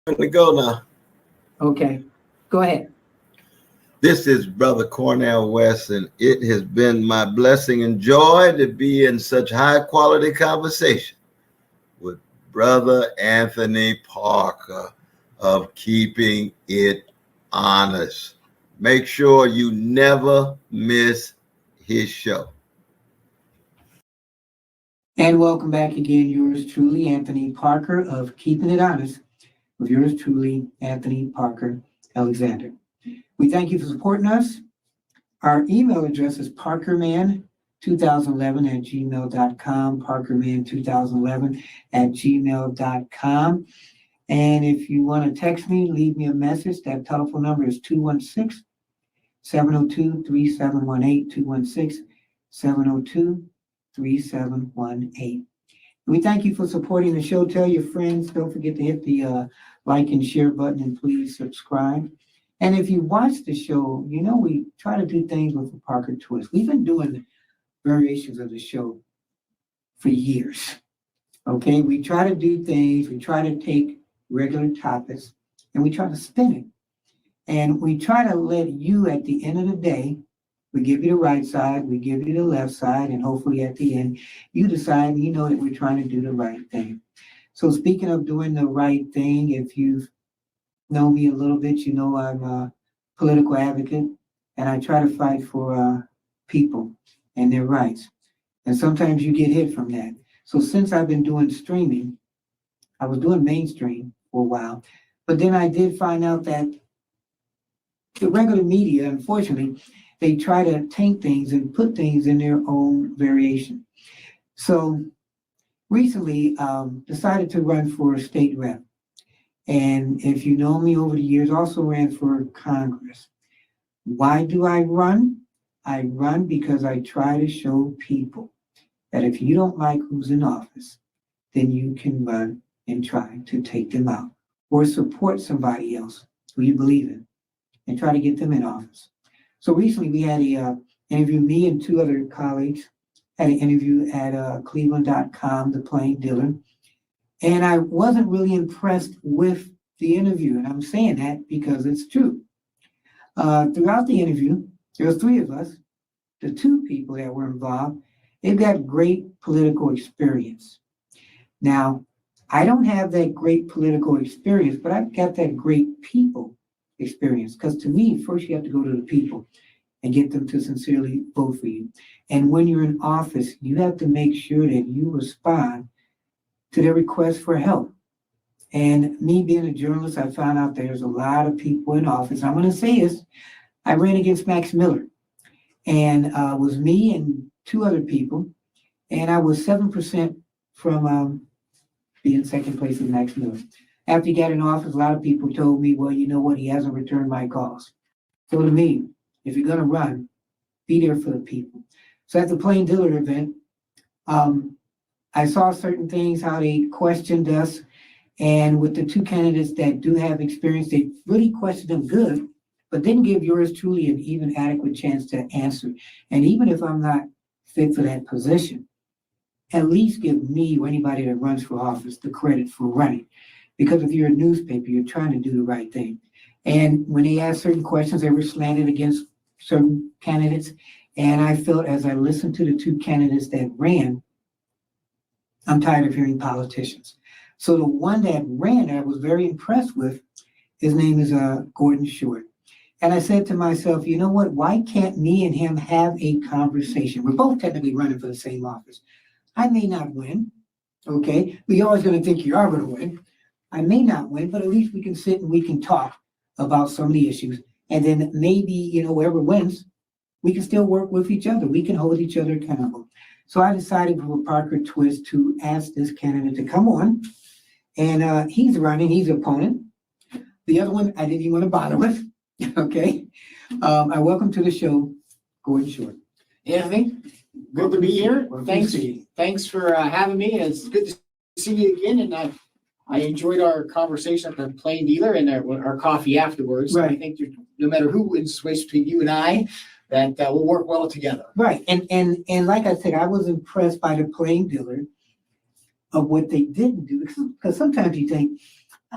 To go now. Okay, go ahead. This is Brother Cornell West, and it has been my blessing and joy to be in such high quality conversation with Brother Anthony Parker of Keeping It Honest. Make sure you never miss his show. And welcome back again, yours truly, Anthony Parker of Keeping It Honest, with yours truly, Anthony Parker Alexander. We thank you for supporting us. Our email address is parkerman2011@gmail.com, parkerman2011@gmail.com. And if you want to text me, leave me a message. That telephone number is 216-702-3718, 216-702-3718. We thank you for supporting the show. Tell your friends. Don't forget to hit the like and share button, and please subscribe. And if you watch the show, you know we try to do things with the Parker twist. We've been doing variations of the show for years. Okay, we try to do things. We try to take regular topics and we try to spin it. And we try to let you, at the end of the day, we give you the right side, we give you the left side, and hopefully at the end, you decide, you know, that we're trying to do the right thing. So speaking of doing the right thing, if you've known me a little bit, you know I'm a political advocate, and I try to fight for people and their rights. And sometimes you get hit from that. So since I've been doing streaming, I was doing mainstream for a while, but then I did find out that the regular media, unfortunately, they try to taint things and put things in their own variation. So recently, decided to run for a state rep. And if you know me over the years, also ran for Congress. Why do I run? I run because I try to show people that if you don't like who's in office, then you can run and try to take them out or support somebody else who you believe in and try to get them in office. So recently we had a interview, me and two other colleagues had an interview at cleveland.com, The Plain Dealer. And I wasn't really impressed with the interview. And I'm saying that because it's true. Throughout the interview, there were three of us. The two people that were involved, they've got great political experience. Now, I don't have that great political experience, but I've got that great people experience. Because to me, first you have to go to the people and get them to sincerely vote for you. And when you're in office, you have to make sure that you respond to their request for help. And me being a journalist, I found out there's a lot of people in office. I'm going to say this. I ran against Max Miller, and it was me and two other people. And I was 7% from being second place with Max Miller. After he got in office, a lot of people told me, well, you know what? He hasn't returned my calls. So to me, if you're going to run, be there for the people. So at the Plain Dealer event, I saw certain things, how they questioned us. And with the two candidates that do have experience, they really questioned them good, but didn't give yours truly an even adequate chance to answer. And even if I'm not fit for that position, at least give me or anybody that runs for office the credit for running. Because if you're a newspaper, you're trying to do the right thing. And when they asked certain questions, they were slanted against certain candidates. And I felt as I listened to the two candidates that ran, I'm tired of hearing politicians. So the one that ran, I was very impressed with, his name is Gordon Short. And I said to myself, you know what? Why can't me and him have a conversation? We're both technically running for the same office. I may not win, okay? But you're always going to think you are going to win. I may not win, but at least we can sit and we can talk about some of the issues. And then maybe, you know, whoever wins, we can still work with each other. We can hold each other accountable. So I decided for a Parker twist to ask this candidate to come on. And he's running, he's an opponent. The other one, I didn't even want to bother with, okay? I welcome to the show, Gordon Short. Anthony, good to be here. Thanks for having me. It's good to see you again. And I enjoyed our conversation at the Plain Dealer and our coffee afterwards. Right. I think no matter who wins the race between you and I, that we'll work well together. Right, and like I said, I was impressed by the Plain Dealer of what they didn't do, because sometimes you think,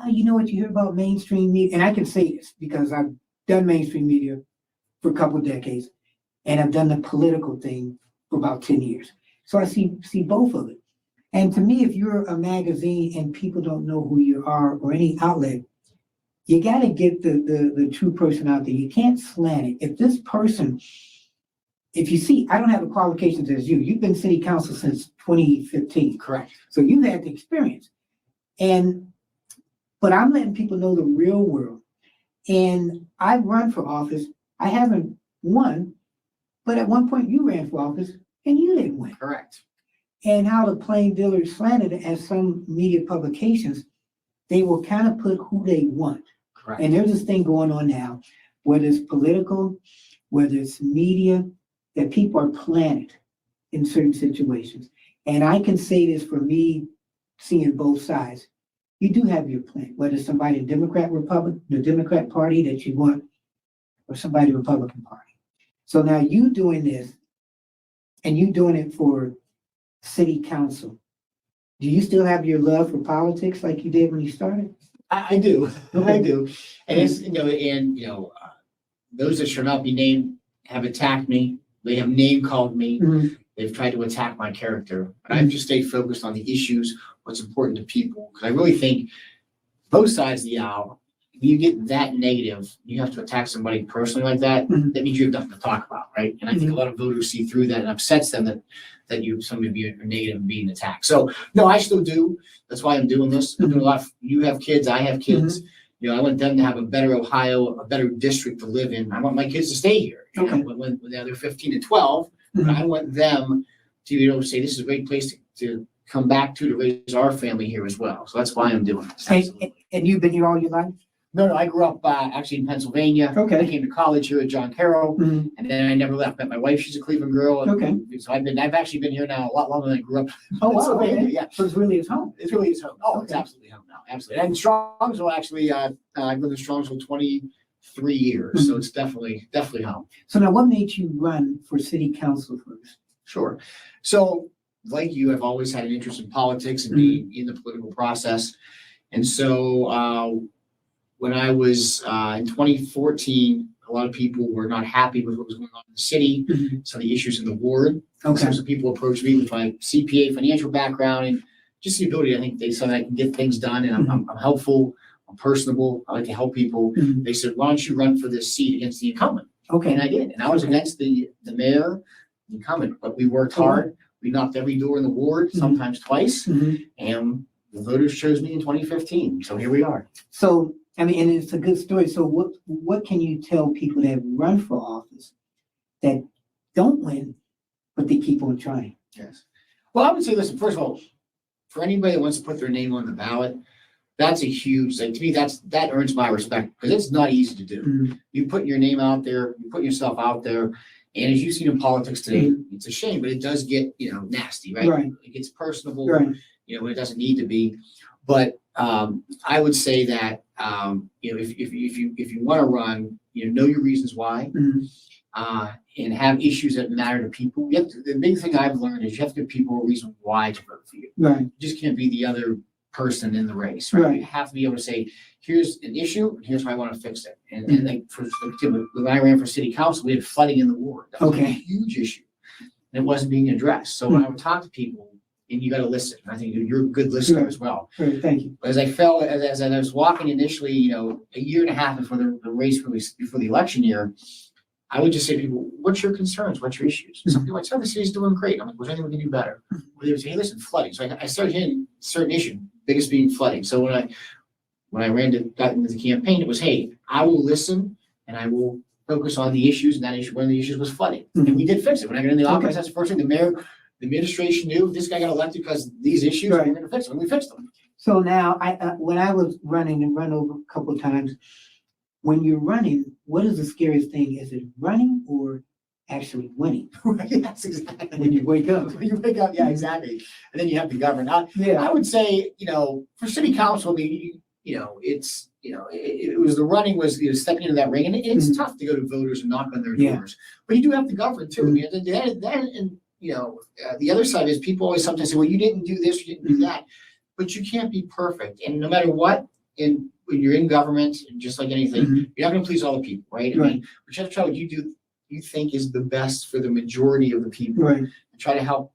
you know what you hear about mainstream media? And I can say this because I've done mainstream media for a couple of decades, and I've done the political thing for about 10 years. So I see both of it. And to me, if you're a magazine and people don't know who you are or any outlet, you got to get the true person out there. You can't slant it. If this person, if you see, I don't have the qualifications as you. You've been city council since 2015. Correct. So you've had the experience. But I'm letting people know the real world. And I've run for office. I haven't won, but at one point you ran for office and you didn't win. Correct. And how the plain dealer is slanted as some media publications, they will kind of put who they want. Correct. And there's this thing going on now, whether it's political, whether it's media, that people are planted in certain situations. And I can say this for me, seeing both sides. You do have your plan, whether it's somebody in the Democrat Party that you want, or somebody in the Republican Party. So now you doing this, and you doing it for city council. Do you still have your love for politics like you did when you started? I do. Okay. I do. And it's, those that should not be named have attacked me. They have name called me. Mhm. They've tried to attack my character. And I've just stayed focused on the issues, what's important to people. Because I really think both sides of the aisle, if you get that negative, you have to attack somebody personally like that, Mhm. that means you have nothing to talk about, right? And I think a lot of voters see through that and upsets them that some of you are negative and being attacked. So no, I still do. That's why I'm doing this. I'm doing a lot of, you have kids, I have kids. I want them to have a better Ohio, a better district to live in. I want my kids to stay here. Okay. When they're 15 and 12, Mhm. I want them to, say this is a great place to come back to raise our family here as well. So that's why I'm doing this. And you've been here all your life? No, I grew up actually in Pennsylvania. Okay. I came to college here at John Carroll, Mhm. and then I never left. Met my wife; she's a Cleveland girl. And Okay. So I've actually been here now a lot longer than I grew up. Oh, wow, Pennsylvania. okay. Yeah, So it's really his home. it's really his home. Oh, it's Okay. absolutely home now. Absolutely. And Strongsville actually, I've lived in Strongsville 23 years, so it's definitely home. So now what made you run for city council first? Sure. So, like you, I've always had an interest in politics and being in the political process. And so, when I was in 2014, a lot of people were not happy with what was going on in the city, some of the issues in the ward. Okay. So some people approached me with my CPA financial background and just the ability, I think they said I can get things done and I'm helpful, I'm personable, I like to help people. Mhm. They said, why don't you run for this seat against the incumbent? Okay. And I did. And I was against the mayor, the incumbent, but we worked hard. We knocked every door in the ward, sometimes twice, Mhm. and the voters chose me in 2015. So here we are. So, I mean, and it's a good story. So what can you tell people that run for office that don't win, but they keep on trying? Yes. Well, I would say, listen, first of all, for anybody that wants to put their name on the ballot, that's a huge, to me, that earns my respect because it's not easy to do. Mhm. You put your name out there, you put yourself out there. And as you see in politics today, it's a shame, but it does get, nasty, right? Right. It gets personable, Right. When it doesn't need to be. But I would say that, if you want to run, know your reasons why. Mhm. And have issues that matter to people. The big thing I've learned is you have to give people a reason why to vote for you. Right. You just can't be the other person in the race, right? Right. You have to be able to say, here's an issue, and here's how I want to fix it. And like when I ran for city council, we had flooding in the ward. That was a Okay. huge issue. And it wasn't being addressed. So when I would talk to people, and you got to listen. I think you're a good listener Right. as well. Right. Thank you. But as I was walking initially, a year and a half before the race, before the election year, I would just say to people, what's your concerns? What's your issues? Some people might say, the city's doing great. I'm like, was there anything we can do better? Or they would say, hey, listen, flooding. So I started hitting certain issue, biggest being flooding. So when I got into the campaign, it was, hey, I will listen and I will focus on the issues. And that issue, one of the issues was flooding. And we did fix it. When I got in the office, that's the first thing the mayor, the administration knew this guy got elected because these issues, Right. we're going to fix them. And we fixed them. So now, when I was running and run over a couple of times, when you're running, what is the scariest thing? Is it running or actually winning Yes, exactly. when you wake up? When you wake up, yeah, exactly. And then you have to govern. I Yeah. would say, for city council, I mean, it's, it was the running was stepping into that ring, and it's Mhm. tough to go to voters and knock on their Yeah. doors. But you do have to govern too. I mean, the other side is people always sometimes say, well, you didn't do this, you didn't do that. But you can't be perfect. And no matter what, when you're in government, just like anything, Mhm. you're not gonna please all the people, right? I Right. mean, but you have to try what you think is the best for the majority of the people. Right. And try to help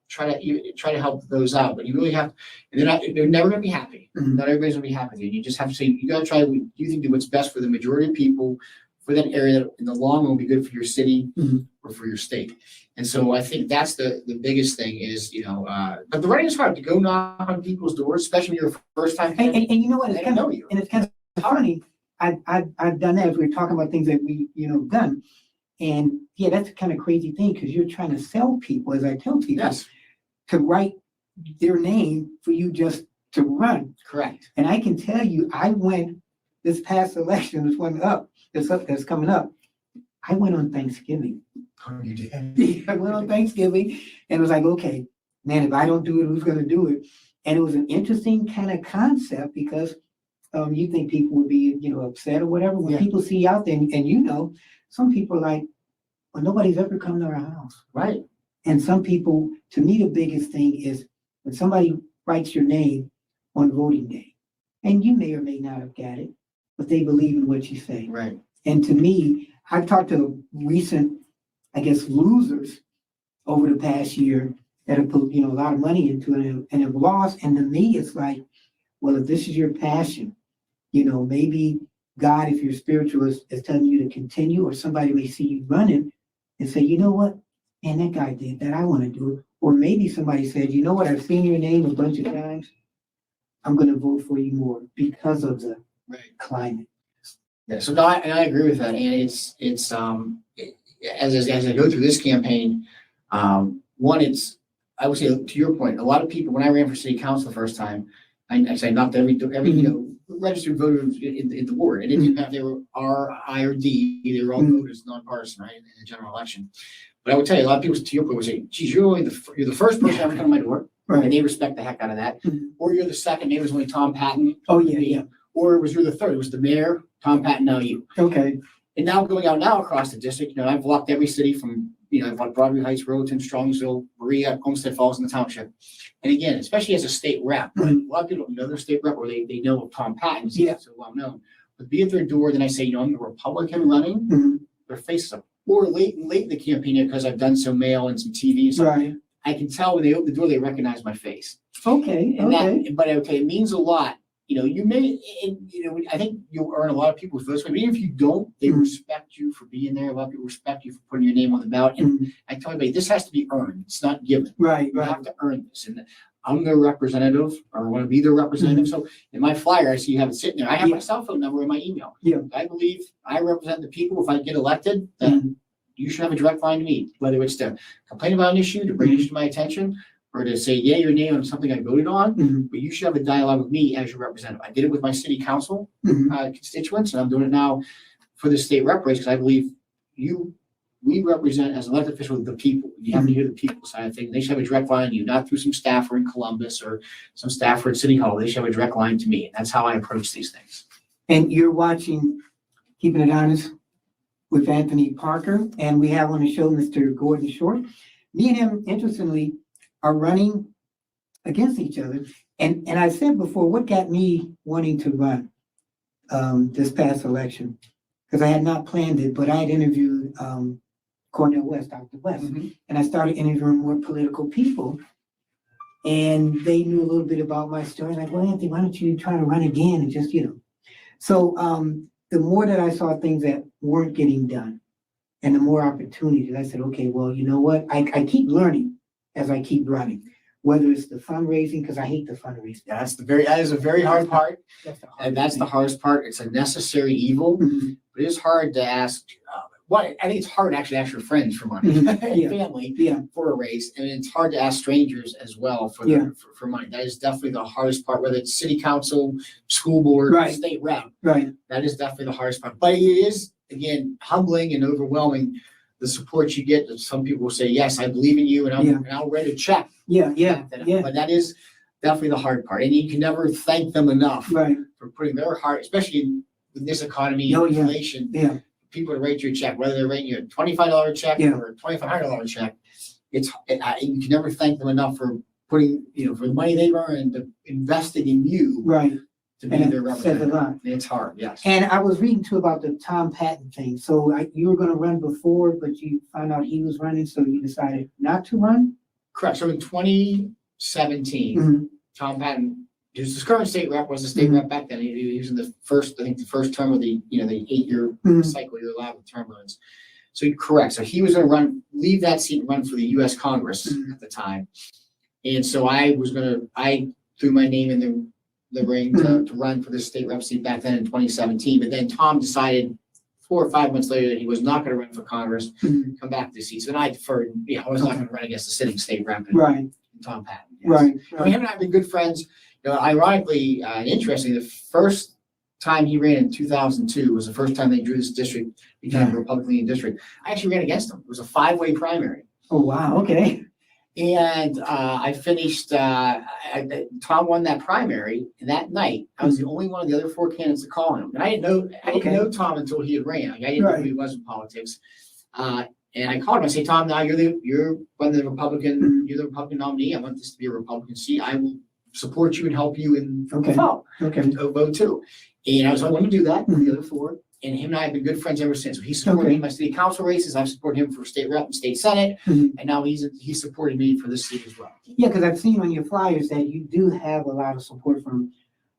those out, but you really have, and they're never gonna be happy. Mhm. Not everybody's gonna be happy with you. You just have to say, you gotta try what you think what's best for the majority of people, for that area that in the long run will be good for your city Mhm. or for your state. And so I think that's the biggest thing is, but the running is hard to go knock on people's doors, especially when you're a first time. And you know what? They It's don't kind know of, you. and it's kind of funny. I've done that as we were talking about things that we, done. And yeah, that's a kind of crazy thing because you're trying to sell people, as I tell people, Yes, to write their name for you just to run. correct. And I can tell you, I went this past election, that's coming up. I went on Thanksgiving. Oh, you did. I went on Thanksgiving and it was like, okay, man, if I don't do it, who's gonna do it? And it was an interesting kind of concept because you think people would be, upset or whatever. When Yeah. people see you out there and some people are like, well, nobody's ever come to our house. Right, And some people, to me, the biggest thing is when somebody writes your name on voting day, and you may or may not have got it, but they believe in what you say. right. And to me, I've talked to recent, I guess, losers over the past year that have put, a lot of money into it and have lost. And to me, it's like, well, if this is your passion, maybe God, if you're spiritual, is telling you to continue, or somebody may see you running and say, you know what, man, that guy did that. I want to do it. Or maybe somebody said, you know what, I've seen your name a bunch of times. I'm going to vote for you more because of the Right. climate. Yeah, so no, I agree with that, and it's as I go through this campaign, I would say to your point, a lot of people, when I ran for city council the first time, I say knocked every registered voter in the ward, and it didn't matter if they were R, I, or D, they were all Mhm. voters, nonpartisan, right, in the general election. But I would tell you, a lot of people, to your point, would say, geez, you're the first person to ever come to my door, and Right. they respect the heck out of that. Mhm. Or you're the second, maybe it was only Tom Patton, Oh, yeah, yeah. or you're the third, it was the mayor, Tom Patton, now you. Okay. And now going out now across the district, I've walked every city from, I've walked Broadview Heights, Rollington, Strongsville, Berea, Homestead Falls, in the township. And again, especially as a state rep, right? A lot of people don't know their state rep, or they know of Tom Patton, so Yeah. so well known. But be at their door, then I say, I'm a Republican running, Mhm. their faces up. Or late in the campaign, because I've done some mail and some TV and stuff, Right. I can tell when they open the door, they recognize my face. Okay. And Okay. it means a lot. You may, I think you'll earn a lot of people's votes, but even if you don't, they Mhm. respect you for being there. A lot of people respect you for putting your name on the ballot. And Mhm. I tell everybody, this has to be earned. It's not given. Right. You Right. have to earn this. And I'm their representative, or I want to be their representative. So in my flyer, I see you have it sitting there. I have my Yeah. cell phone number in my email. Yeah. I believe I represent the people. If I get elected, then Mhm. you should have a direct line to me, whether it's to complain about an issue, to bring an issue to my attention, or to say yay or nay on something I voted on. Mhm. But you should have a dialogue with me as your representative. I did it with my city council Mhm. constituents, and I'm doing it now for the state rep race, because I believe we represent as elected officials the people. You have to hear the people side of things. They should have a direct line to you, not through some staffer in Columbus or some staffer at City Hall. They should have a direct line to me. And that's how I approach these things. And you're watching Keeping It Honest with Anthony Parker, and we have on the show Mr. Gordon Short. Me and him, interestingly, are running against each other. And I said before, what got me wanting to run this past election? Because I had not planned it, but I had interviewed Cornel West, Dr. West, and I started interviewing more political people. And they knew a little bit about my story. Like, well, Anthony, why don't you try to run again? And just, So the more that I saw things that weren't getting done and the more opportunities, I said, okay, well, you know what? I keep learning as I keep running, whether it's the fundraising, because I hate the fundraising. That is a very hard part. That's the And that's the thing. hardest part. It's a necessary evil. Mhm. But it's hard to ask. I think it's hard to actually ask your friends for money Mhm. and Yeah. family Yeah. for a race, and it's hard to ask strangers as well for money. That is definitely the hardest part. Whether it's city council, school board, Right. state rep, Right. that is definitely the hardest part. But it is again humbling and overwhelming the support you get. That some people will say, "Yes, I believe in you," and I'll write a check. Yeah. Yeah. Yeah. But that is definitely the hard part, and you can never thank them enough Right. for putting their heart, especially in this economy, Oh, yeah. inflation. Yeah. People to write your check, whether they're writing you a $25 check Yeah. or a $2,500 check. You can never thank them enough for putting, for the money they've earned, investing in you Right. to be And their it says a representative. lot. It's hard, yes. And I was reading too about the Tom Patton thing. So you were gonna run before, but you found out he was running, so you decided not to run? Correct. So in 2017, Mhm. Tom Patton, his current state rep, was the state Mhm. rep back then. He was in the first, I think the first term of the 8-year Mhm. cycle you're allowed with term limits. So correct. So he was gonna leave that seat and run for the US Congress Mhm. at the time. And so I threw my name in the ring to run for the state rep seat back then in 2017. But then Tom decided 4 or 5 months later that he was not gonna run for Congress, Mhm. come back to the seat. So then I deferred, I was not gonna run against the sitting state rep and Right, Tom Patton. Yes. right, I mean, right. him and I have been good friends. Ironically, and interestingly, the first time he ran in 2002 was the first time they drew this district, became a Republican district. I actually ran against him. It was a 5-way primary. Oh, wow, okay. And I finished, Tom won that primary. And that night, I was the only one of the other 4 candidates to call him. And I didn't know Tom until he had ran. Like, I didn't know who he was in politics. And I called him. I say, Tom, now you're one of the Republican, you're the Republican nominee. I want this to be a Republican seat. I will support you and help you in the Okay. fall. Okay. Vote too. And I was like, let me do that with Mhm. the other 4. And him and I have been good friends ever since. He supported me in my city council races. I've supported him for state rep and state senate. Mhm. And now he's supported me for this seat as well. Yeah, because I've seen on your flyers that you do have a lot of support from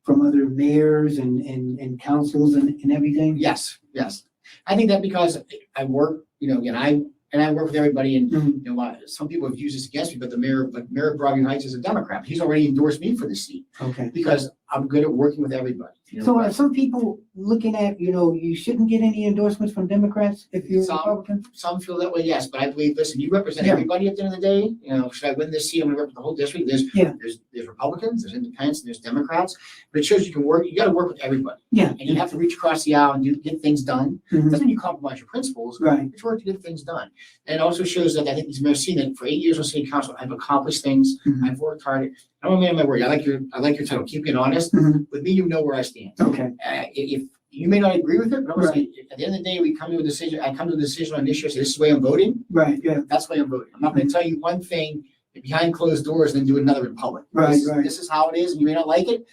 other mayors and councils and everything. Yes, yes. I think that because I work, again, I work with everybody, and Mhm. some people have used this against me, but Mayor of Broadview Heights is a Democrat. He's already endorsed me for the seat Okay. because I'm good at working with everybody. So are some people looking at, you shouldn't get any endorsements from Democrats if you're a Some- Republican? Some feel that way, yes, but I believe, listen, you represent Yeah. everybody at the end of the day. Should I win this seat, I'm gonna represent the whole district. Yeah. There's Republicans, there's independents, and there's Democrats. But it shows you gotta work with everybody. Yeah. And you have to reach across the aisle and get things done. Mhm. Doesn't mean you compromise your principles. Right. It's work to get things done. And it also shows that I think these mayors see that for 8 years on city council, I've accomplished things. Mhm. I've worked hard. I'm a man of my word. I like your title. Keep being honest. Mhm. With me, you know where I stand. Okay. If you may not agree with it, but I'm gonna say, at the end of the day, I come to a decision on an issue. I say, this is the way I'm voting. Right, yeah. That's the way I'm voting. I'm not gonna tell you one thing behind closed doors and then do another in public. Right, This- right. This is how it is, and you may not like it,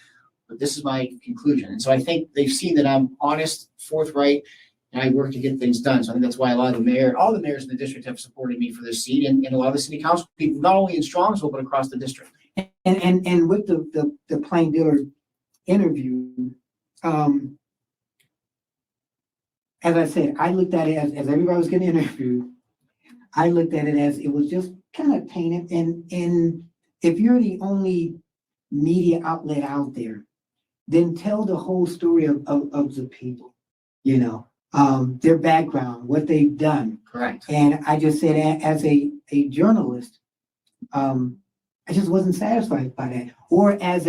but this is my conclusion. And so I think they've seen that I'm honest, forthright, and I work to get things done. So I think that's why all the mayors in the district have supported me for this seat, and a lot of the city council people, not only in Strongsville, but across the district. And with the Plain Dealer interview, as I said, I looked at it as everybody was getting interviewed, I looked at it as it was just kind of tainted. And if you're the only media outlet out there, then tell the whole story of the people, their background, what they've done. Correct. And I just said, as a journalist, I just wasn't satisfied by that. Or as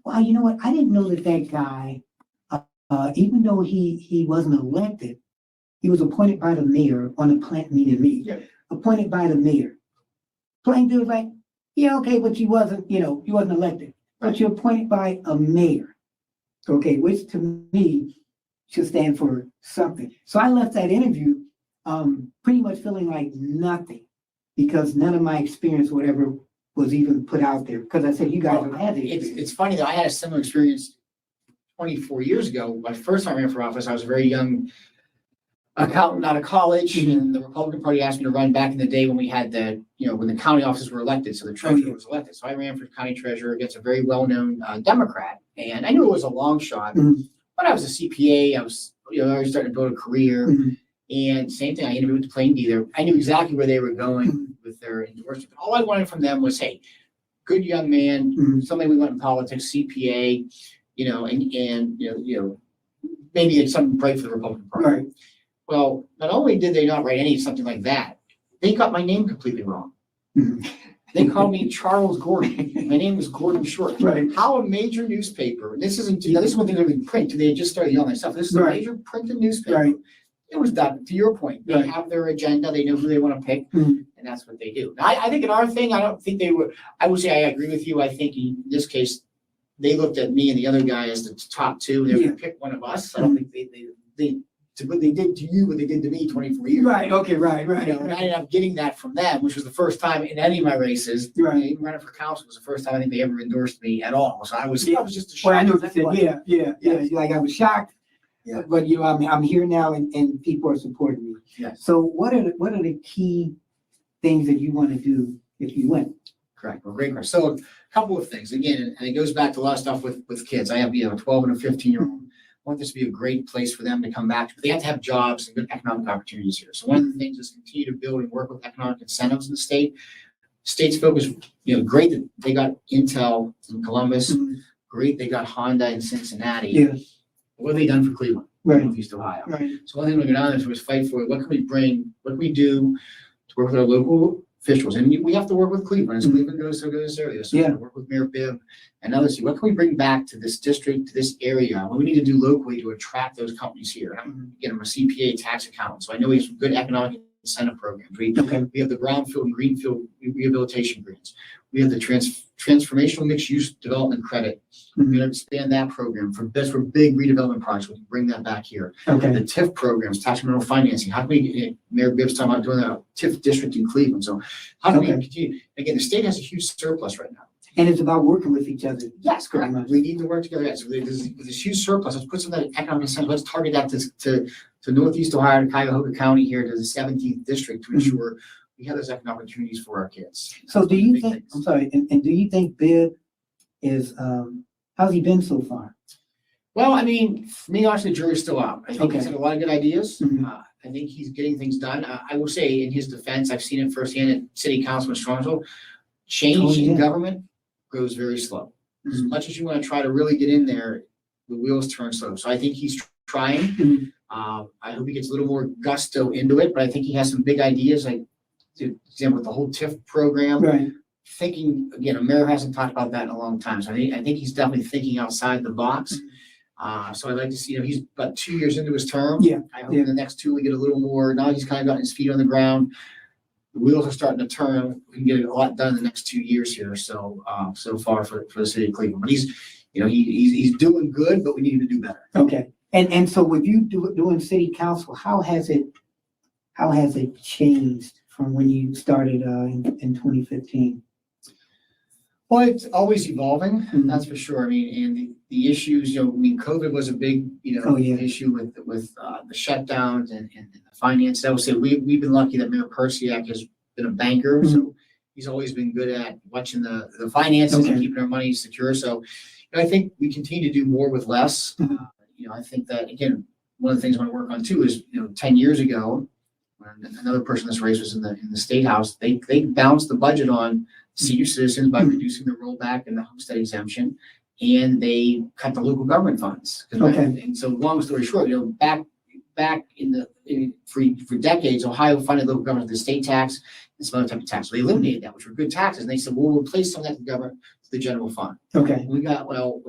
well, you know what? I didn't know that guy, even though he wasn't elected, he was appointed by the mayor on a plant meeting me. Yeah. Appointed by the mayor. Plain dude was like, yeah, okay, but you wasn't elected. But you're appointed by a mayor. Okay, which to me should stand for something. So I left that interview pretty much feeling like nothing, because none of my experience, whatever, was even put out there. Because I said, you guys have had the experience. It's funny that I had a similar experience 24 years ago. My first time I ran for office, I was a very young accountant out of college, and the Republican Party asked me to run back in the day when we had when the county offices were elected, so the treasurer was elected. So I ran for county treasurer against a very well-known Democrat, and I knew it was a long shot, but I was a CPA. I was, already starting to build a career, and same thing. I interviewed with the Plain Dealer. I knew exactly where they were going with their endorsement. All I wanted from them was, hey, good young man, somebody we want in politics, CPA, and maybe it's something bright for the Republican Party. Right. Well, not only did they not write something like that, they got my name completely wrong. They called me Charles Gordon. My name was Gordon Short. Right. How a major newspaper, and this isn't, this is one thing they're in print, they had just started the online stuff. This is a Right. major printed newspaper. Right. It was done, to your point. They Right. have their agenda, they know who they want to pick, Mhm. and that's what they do. Now, I think in our thing, I don't think they were, I would say I agree with you. I think in this case, they looked at me and the other guy as the top two, and they were Yeah. gonna pick one of us. I don't think they to what they did to you, what they did to me 24 years. Right, okay, right. You know, and I ended up getting that from them, which was the first time in any of my races. Right. Even running for council was the first time I think they ever endorsed me at all. So I was just a shock. Well, I know what you said, yeah, like I was shocked. Yeah. But you know, I mean, I'm here now and people are supporting me. Yes. So what are the key things that you want to do if you win? Correct. Well, great question. So a couple of things. Again, and it goes back to a lot of stuff with kids. I have, a 12 and a 15-year-old. I want this to be a great place for them to come back to. But they have to have jobs and good economic opportunities here. So one of the things is continue to build and work with economic incentives in the state. State's focus, great that they got Intel in Columbus. Great they got Honda in Cincinnati. Yeah. What have they done for Cleveland? Right. Northeast Ohio. Right. So one thing we're going to do is fight for what can we bring, what can we do to work with our local officials, and we have to work with Cleveland. As Cleveland goes to this area, so Yeah. we work with Mayor Bibb and others. What can we bring back to this district, to this area? What we need to do locally to attract those companies here. And I'm a CPA tax accountant, so I know we have some good economic incentive programs. We have the brownfield and greenfield rehabilitation grants. We have the transformational mixed use development credit. We're going to expand that program for big redevelopment projects. We can bring that back here. Okay. The TIF programs, tax mineral financing. How can we, Mayor Bibb's talking about doing a TIF district in Cleveland. So how can we continue? Again, the state has a huge surplus right now. And it's about working with each other. Yes, correct. We need to work together. Yes, so there's this huge surplus. Let's put some of that economic incentive. Let's target that to Northeast Ohio and Cuyahoga County here to the 17th district to ensure we have those economic opportunities for our kids. So do you Big think, things. I'm sorry, and do you think Bibb is, how's he been so far? Well, I mean, for me, honestly, the jury's still out. I think he's Okay. had a lot of good ideas. Mhm. I think he's getting things done. I will say, in his defense, I've seen it firsthand at City Council in Strongsville. Change in government goes very slow. As much as you want to try to really get in there, the wheels turn slow. So I think he's trying. Mhm. I hope he gets a little more gusto into it, but I think he has some big ideas, like, for example, with the whole TIF program. Right. Thinking, again, a mayor hasn't talked about that in a long time. So I think he's definitely thinking outside the box. So I'd like to see, he's about 2 years into his term. Yeah, I hope in the next two we get a little more, now he's kind of gotten his feet on the ground. The wheels are starting to turn. We can get a lot done in the next 2 years here. So, so far for the city of Cleveland, but he's doing good, but we need him to do better. Okay. And so with you doing city council, how has it changed from when you started, in 2015? Well, it's always evolving, Mhm. that's for sure. I mean, and the issues, COVID was a big, Oh, yeah. issue with the shutdowns and the finance. I would say we've been lucky that Mayor Persiak has been a banker, so he's always been good at watching the finances and Okay. keeping our money secure. So I think we continue to do more with less. Mhm. I think that, again, one of the things I want to work on too is, 10 years ago, when another person in this race was in the state house, they balanced the budget on senior citizens by reducing the rollback and the homestead exemption, and they cut the local government funds. Okay. And so, long story short, back for decades, Ohio funded local government with the state tax and some other type of tax. So they eliminated that, which were good taxes, and they said, we'll replace some of that government to the general fund. Okay. When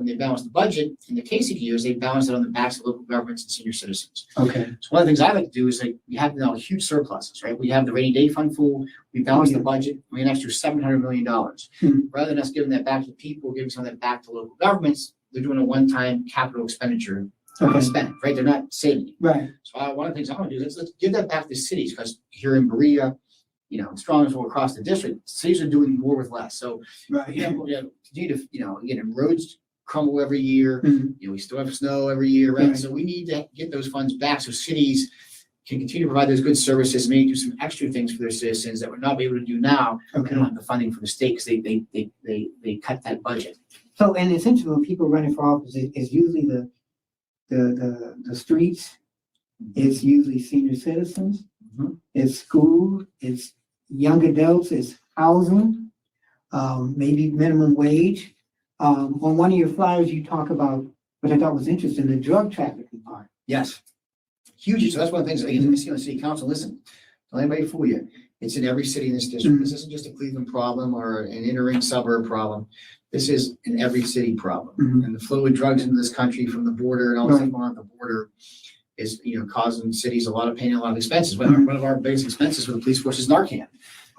they balanced the budget in the Casey years, they balanced it on the backs of local governments and senior citizens. Okay. So one of the things I like to do is we have now huge surpluses, right? We have the rainy day fund pool, we balance the budget, we have an extra $700 million. Mhm. Rather than us giving that back to people, giving some of that back to local governments, they're doing a one-time capital expenditure Okay. spend, right? They're not saving it. Right. So one of the things I want to do is let's give that back to cities, because here in Berea, Strongsville, across the district, cities are doing more with less. So Right. continue to, again, roads crumble every year. Mhm. We still have snow every year, right? Right. So we need to get those funds back so cities can continue to provide those good services, maybe do some extra things for their citizens that we're not able to do now. They Okay. don't have the funding from the state because they cut that budget. So, and essentially when people running for office, it's usually the streets, it's usually senior citizens, Mhm. it's school, it's young adults, it's housing, maybe minimum wage. On one of your flyers, you talk about, what I thought was interesting, the drug trafficking part. Yes. Huge. So that's one of the things, again, I see on the city council, listen, don't anybody fool you. It's in every city in this district. Mhm. This isn't just a Cleveland problem or an inner ring suburb problem. This is an every city problem. Mhm. And the flow of drugs into this country from the border and all the Right. stuff going on at the border is, causing cities a lot of pain and a lot of expenses. Mhm. One of our biggest expenses for the police force is Narcan.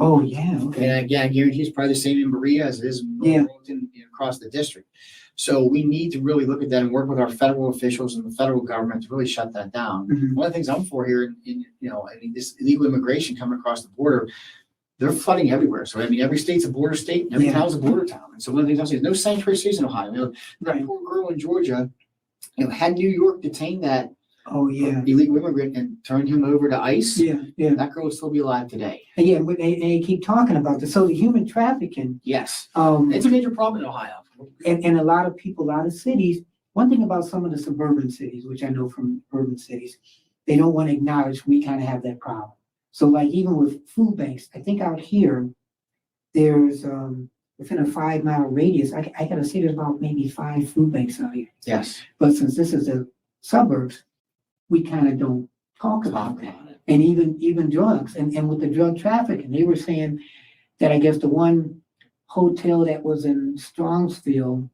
Oh, yeah, okay. And again, I guarantee it's probably the same in Berea as it is in Yeah. Wilmington, across the district. So we need to really look at that and work with our federal officials and the federal government to really shut that down. Mhm. One of the things I'm for here this illegal immigration coming across the border, they're flooding everywhere. So, I mean, every state's a border state, and every Yeah. town's a border town. And so one of the things I'm saying is no sanctuary cities in Ohio. That Right. poor girl in Georgia, had New York detained that Oh, yeah. illegal immigrant and turned him over to ICE, Yeah, yeah. that girl would still be alive today. And yeah, but they keep talking about this. So the human trafficking, Yes. um, It's a major problem in Ohio. and a lot of people, a lot of cities, one thing about some of the suburban cities, which I know from urban cities, they don't want to acknowledge we kind of have that problem. So like even with food banks, I think out here, there's, within a 5 mile radius, I gotta say there's about maybe 5 food banks out here. Yes. But since this is the suburbs, we kind of don't talk about that. And even drugs and with the drug trafficking, they were saying that I guess the one hotel that was in Strongsville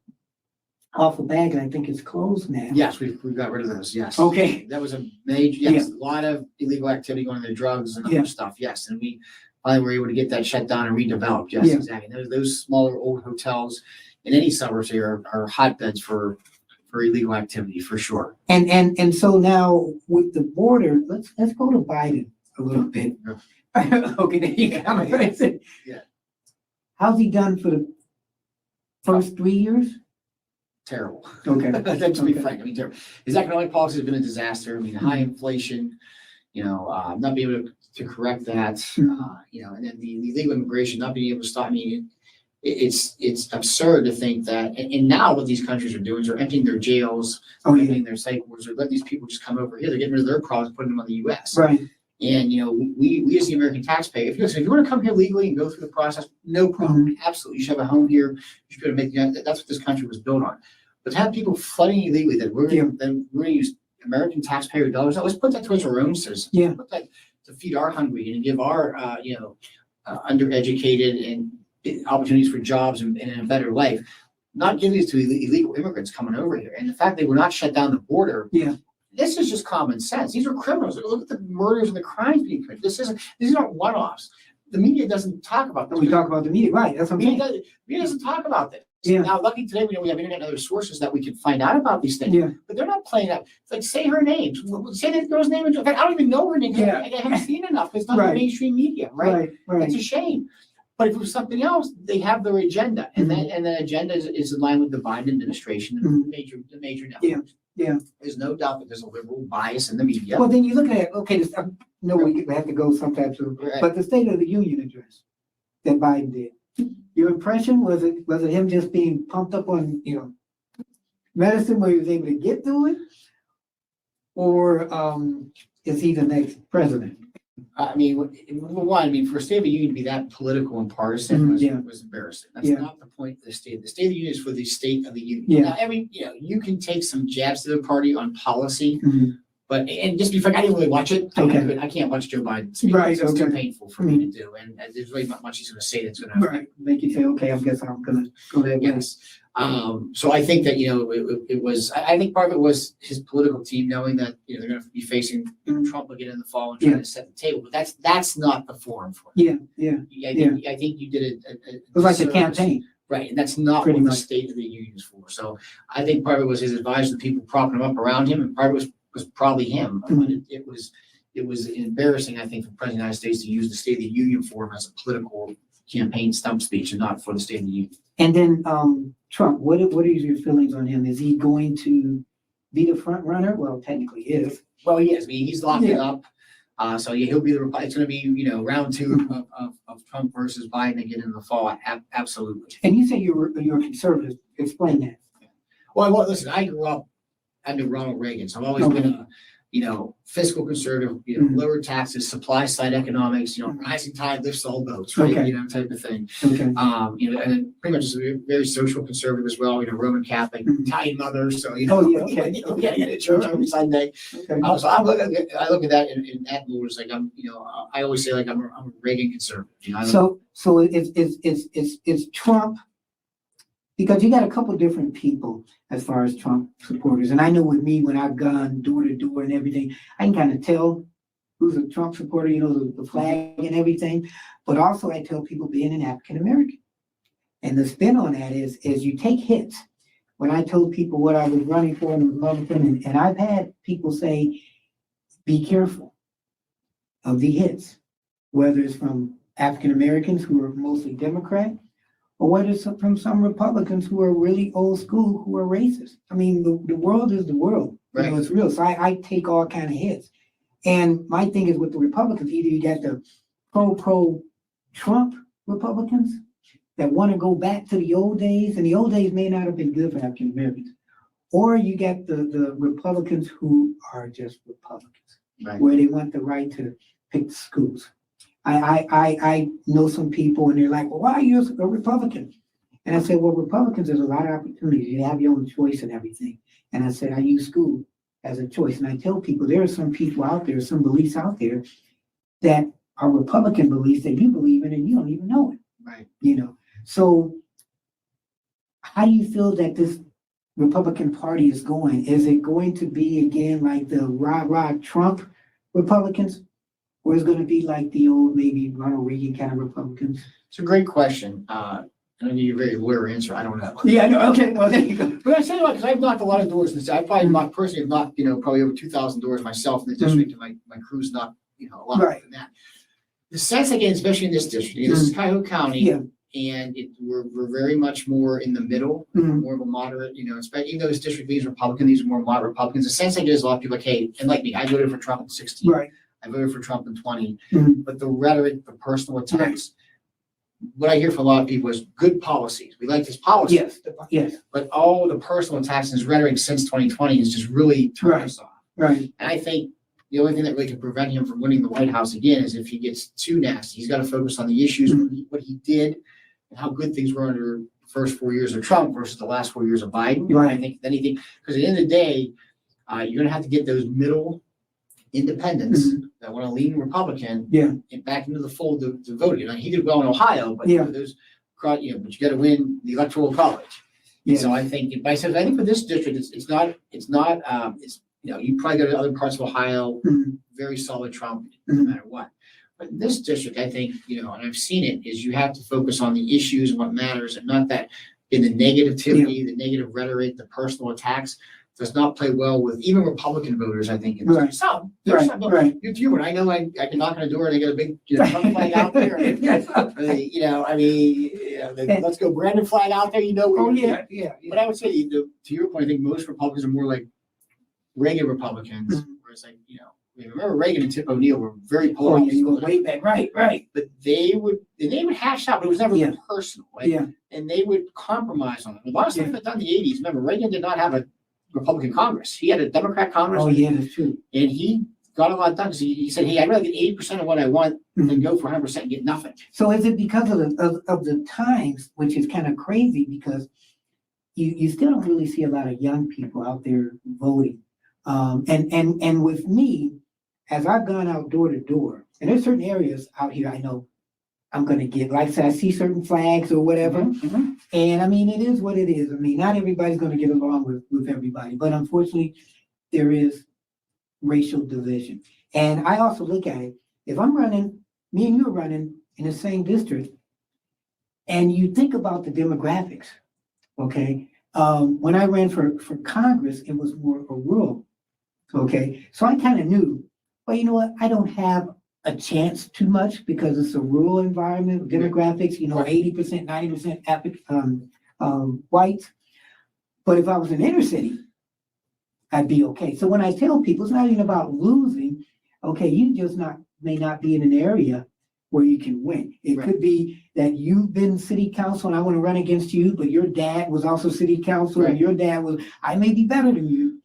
off of Bagley, I think it's closed now. Yes, we got rid of those, yes. Okay. That was a major, yes, a lot of illegal activity going into drugs and Yeah. other stuff, yes. And we finally were able to get that shut down and redeveloped, yes, Yeah. exactly. Those smaller old hotels in any suburbs here are hotbeds for illegal activity, for sure. And so now with the border, let's go to Biden a little bit. Okay, there you go. Yeah. How's he done for the first 3 years? Terrible. Okay. To be Okay. frank, I mean, terrible. His economic policy has been a disaster. I mean, high inflation, not being able to correct that, and then the illegal immigration, not being able to stop. I mean, it's absurd to think that, and now what these countries are doing is they're emptying their jails, Oh, yeah. emptying their psych wards, they're letting these people just come over here. They're getting rid of their problems, putting them on the U.S. Right. And, we as the American taxpayer, if you want to come here legally and go through the process, no problem. Mm-hmm. Absolutely. You should have a home here. You should be able to make, that's what this country was built on. But to have people flooding illegally that we're going to use American taxpayer dollars, let's put that towards our own citizens. Yeah. Put that to feed our hungry and give our, undereducated and opportunities for jobs and a better life. Not give these to illegal immigrants coming over here. And the fact they were not shut down the border. Yeah. This is just common sense. These are criminals. Look at the murders and the crimes being committed. These aren't one-offs. The media doesn't talk about this. We talk about the media, right? That's what I'm saying. Media doesn't talk about this. Yeah. Now, lucky today, we have internet and other sources that we can find out about these things. Yeah. But they're not playing out. It's like, say her name. Say that girl's name. In fact, I don't even know her name. Yeah. I haven't seen enough. It's not Right. the mainstream media, right? Right. It's a shame. But if it was something else, they have their agenda, and that agenda is in line with the Biden administration, Mhm. the major networks. Yeah. There's no doubt that there's a liberal bias in the media. Well, then you look at it, okay, I know we have to go sometimes through, Right. but the State of the Union address that Biden did, your impression, was it him just being pumped up on, medicine where he was able to get through it? Or, is he the next president? I mean, for a State of the Union to be that political and partisan was embarrassing. That's Yeah. not the point of the state. The State of the Union is for the State of the Union. Yeah. Now, you can take some jabs to the party on policy, Mhm. but, and just be frank, I didn't really watch it. Okay. I can't watch Joe Biden speak. Right, It's too okay. painful for me to do, and there's really not much he's gonna say that's gonna. Right, make you say, okay, I guess I'm gonna go that way. Yes. So I think that, it was, I think part of it was his political team knowing that, they're gonna be facing Mhm. Trump again in the fall and trying to set the table, but that's not the forum for it. Yeah, I think you did it was like a disservice. campaign. Right, and that's not Pretty what the much. State of the Union is for. So I think part of it was his advisors, the people propping him up around him, and part of it was probably him. But it was embarrassing, I think, for the President of the United States to use the State of the Union forum as a political campaign stump speech and not for the State of the Union. And then, Trump, what is your feelings on him? Is he going to be the front runner? Well, technically he is. Well, he is. I mean, he's locked it Yeah. up. So yeah, he'll be it's going to be, round two of Trump versus Biden again in the fall. Absolutely. And you say you're a conservative. Explain that. Well, listen, I grew up under Ronald Reagan, so I've always been a, fiscal conservative, lower taxes, supply side economics, rising tide lifts all boats, right? Okay. Type of thing. Okay. And then pretty much just a very social conservative as well, Roman Catholic, Mhm. Italian mother, so, Oh, yeah, okay. getting to church every Sunday. Okay. So I look at that in that mood as like, I always say like I'm a Reagan conservative, So it's Trump, because you got a couple different people as far as Trump supporters. And I know with me, when I've gone door to door and everything, I can kind of tell who's a Trump supporter, you know, the flag and everything. But also I tell people being an African American. And the spin on that is you take hits. When I told people what I was running for in the Republican, and I've had people say, be careful of the hits, whether it's from African Americans who are mostly Democrat, or whether it's from some Republicans who are really old school, who are racist. I mean, the world is the world. Right. You know, it's real. So I take all kind of hits. And my thing is with the Republicans, either you got the pro-Trump Republicans that want to go back to the old days, and the old days may not have been good for African Americans, or you got the Republicans who are just Republicans, Right. where they want the right to pick the schools. I know some people and they're like, well, why are you a Republican? And I said, well, Republicans, there's a lot of opportunities. You have your own choice and everything. And I said, I use school as a choice. And I tell people there are some people out there, some beliefs out there that are Republican beliefs that you believe in and you don't even know it. Right. You know, so how do you feel that this Republican Party is going? Is it going to be again like the rah-rah Trump Republicans? Or is it going to be like the old, maybe Ronald Reagan kind of Republicans? It's a great question. I know you're a very lawyer answer. I don't know. Yeah, no, okay, well, there you go. But I say that because I've knocked a lot of doors in this. I probably not personally have knocked, probably over 2,000 doors myself in the district, and my crew's knocked, a lot more Right. than that. The sense I get, especially in this district, this is Cuyahoga County, Yeah. and we're very much more in the middle, Mhm. more of a moderate, especially even though this district leads Republican, these are more moderate Republicans. The sense I get is a lot of people like, hey, and like me, I voted for Trump in 16. Right. I voted for Trump in 20, Mhm. but the rhetoric, the personal attacks, what I hear from a lot of people is good policies. We like this policy, Yes, yes, but all the personal attacks and his rhetoric since 2020 has just really turned Right. us off. right. And I think the only thing that really can prevent him from winning the White House again is if he gets too nasty. He's got to focus on the issues, what he did, and how good things were under the first 4 years of Trump versus the last 4 years of Biden. Right. I think anything, because at the end of the day, you're going to have to get those middle independents that want to lean Republican Yeah. and back into the fold to vote. He did well in Ohio, but Yeah. but you got to win the electoral college. Yeah. So I think, I think for this district, it's not, you probably go to other parts of Ohio, Mhm. very solid Trump, no Mhm. matter what. But in this district, I think, and I've seen it, is you have to focus on the issues and what matters, and not that in the negativity, the negative rhetoric, the personal attacks does not play well with even Republican voters, I think. Right. There's some, Right. you're human. I know I can knock on a door and they got a big Trump flag out there. Yes. The let's go Brandon flag out there, Oh, where- yeah, yeah. But I would say, to your point, I think most Republicans are more like Reagan Republicans, where it's like, remember Reagan and Tip O'Neill were very Oh, yeah, you polarized, go way back. Right. but they would hash out, but it was never Yeah. personal. Like, Yeah. and they would compromise on it. A lot of stuff got done in the 80s. Remember, Reagan did not have a Republican Congress. He had a Democrat Congress. Oh, yeah, that's true. And he got a lot done because he said, hey, I'd rather get 80% of what I want than go for 100% and get nothing. So is it because of the times, which is kind of crazy because you still don't really see a lot of young people out there voting. And with me, as I've gone out door to door, and there's certain areas out here I know I'm gonna get, like I said, I see certain flags or whatever. And I mean, it is what it is. I mean, not everybody's gonna get along with everybody, but unfortunately, there is racial division. And I also look at it, if I'm running, me and you are running in the same district, and you think about the demographics, okay? When I ran for Congress, it was more a rural, okay? So I kind of knew, well, you know what? I don't have a chance too much because it's a rural environment, demographics, 80%, 90% whites. But if I was in inner city, I'd be okay. So when I tell people, it's not even about losing, okay, you just may not be in an area where you can win. It could be that you've been city council and I want to run against you, but your dad was also city council and your dad was, I may be better than you,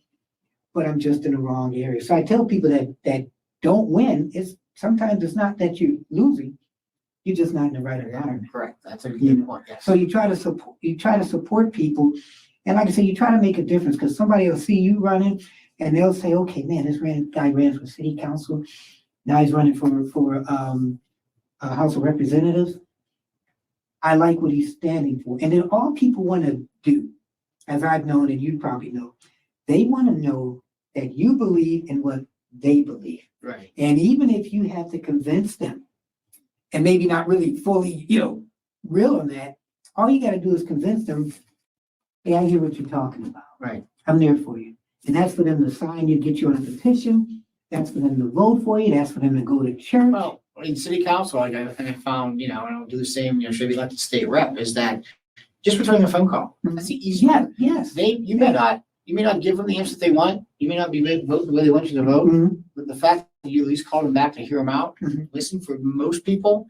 but I'm just in the wrong area. So I tell people that don't win, sometimes it's not that you're losing, you're just not in the right environment. Correct. That's a good point. Yes. So you try to support people. And like I say, you try to make a difference because somebody will see you running and they'll say, okay, man, this guy ran for city council. Now he's running for House of Representatives. I like what he's standing for. And then all people want to do, as I've known and you probably know, they want to know that you believe in what they believe. Right. And even if you have to convince them, and maybe not really fully, real on that, all you gotta do is convince them, hey, I hear what you're talking about. Right. I'm there for you. And that's for them to sign you, get you on a petition. That's for them to vote for you. That's for them to go to church. Well, in city council, like I found, and I'll do the same, should be elected state rep, is that just returning a phone call. That's the easy. Yeah, yes. You may not give them the answers they want. You may not be voting the way they want you to vote. Mhm. But the fact that you at least call them back to hear them out, Mhm. listen, for most people,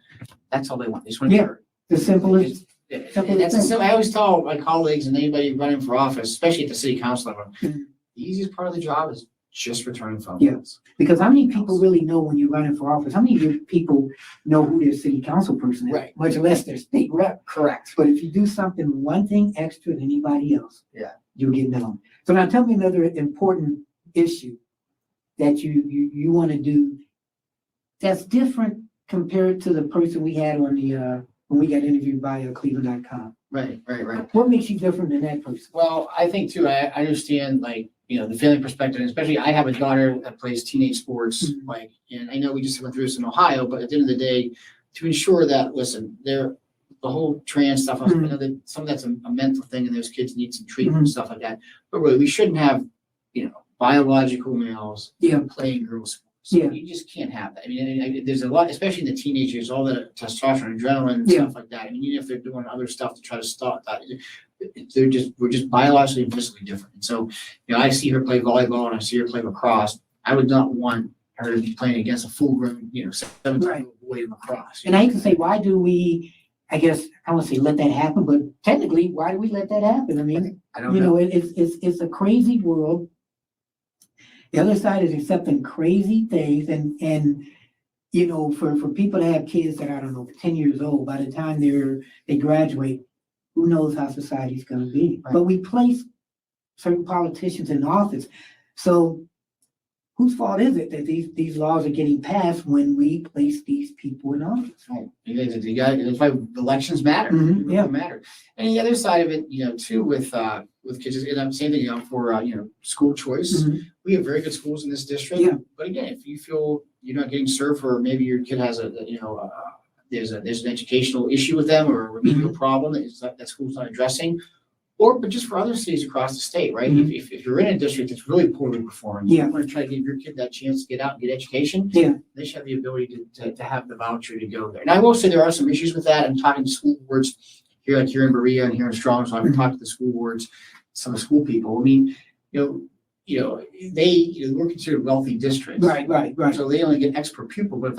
that's all they want. They just want to Yeah. hear. The simplest. And that's I always tell my colleagues and anybody running for office, especially at the city council level, Mhm. the easiest part of the job is just returning phone Yeah. calls. Because how many people really know when you're running for office? How many of your people know who their city council person is? Right. Much less their state rep. Correct. But if you do something, one thing extra than anybody else, Yeah. you'll get known. So now tell me another important issue that you want to do that's different compared to the person we had on the when we got interviewed by Cleveland.com. Right. What makes you different than that person? Well, I think too, I understand the family perspective, and especially I have a daughter that plays teenage sports, Mhm. and I know we just went through this in Ohio, but at the end of the day, to ensure that, listen, the whole trans stuff, I know that some of that's a mental thing and those kids need some treatment and stuff like that. But really, we shouldn't have, biological males Yeah. playing girls sports. Yeah. You just can't have that. I mean, there's a lot, especially in the teenagers, all the testosterone, adrenaline, and Yeah. stuff like that. I mean, even if they're doing other stuff to try to stop that, we're just biologically and physically different. And so, I see her play volleyball and I see her play lacrosse. I would not want her to be playing against a full-grown, 17-year-old boy in lacrosse. And I hate to say, why do we, I guess, I don't want to say let that happen, but technically, why do we let that happen? I mean, I don't know. it's a crazy world. The other side is accepting crazy things and for people to have kids that, I don't know, 10 years old, by the time they graduate, who knows how society's gonna be. Right. But we place certain politicians in office. So whose fault is it that these laws are getting passed when we place these people in office? Right. That's why elections matter. Mhm, They yeah. really matter. And the other side of it, too, with kids, and I'm saying that, for school choice. Mhm. We have very good schools in this district. Yeah. But again, if you feel you're not getting served, or maybe your kid has there's an educational issue with them or a remedial problem that school's not addressing, but just for other cities across the state, right? Mhm. If you're in a district that's really poorly performed, Yeah. you want to try to give your kid that chance to get out and get education. Yeah. They should have the ability to have the voucher to go there. And I will say there are some issues with that. I'm talking to school boards here in Berea and here in Strong, so I've been talking to the school boards, some school people. I mean, we're considered wealthy districts. Right. So they only get X per pupil, but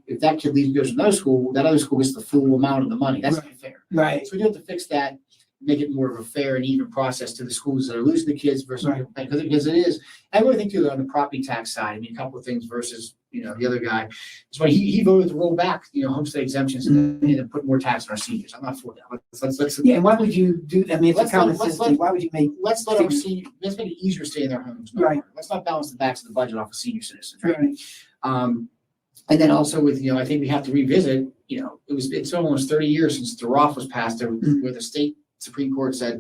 if that kid leaves and goes to another school, that other school gets the full amount of the money. That's not fair. Right. So we do have to fix that, make it more of a fair and even process to the schools that are losing the kids versus, Right. because it is. I really think too, on the property tax side, I mean, a couple of things versus, the other guy. It's why he voted to roll back, homestead exemptions and then put more tax on our seniors. I'm not for that. Let's Yeah, and why would you do, I mean, it's a Let's common let- sense thing. Why would you make, let's let our senior, let's make it easier to stay in their homes. Right. Let's not balance the backs of the budget off of senior citizens, right? right, And then also with, I think we have to revisit, it's almost 30 years since the Roth was passed, Mhm. where the state Supreme Court said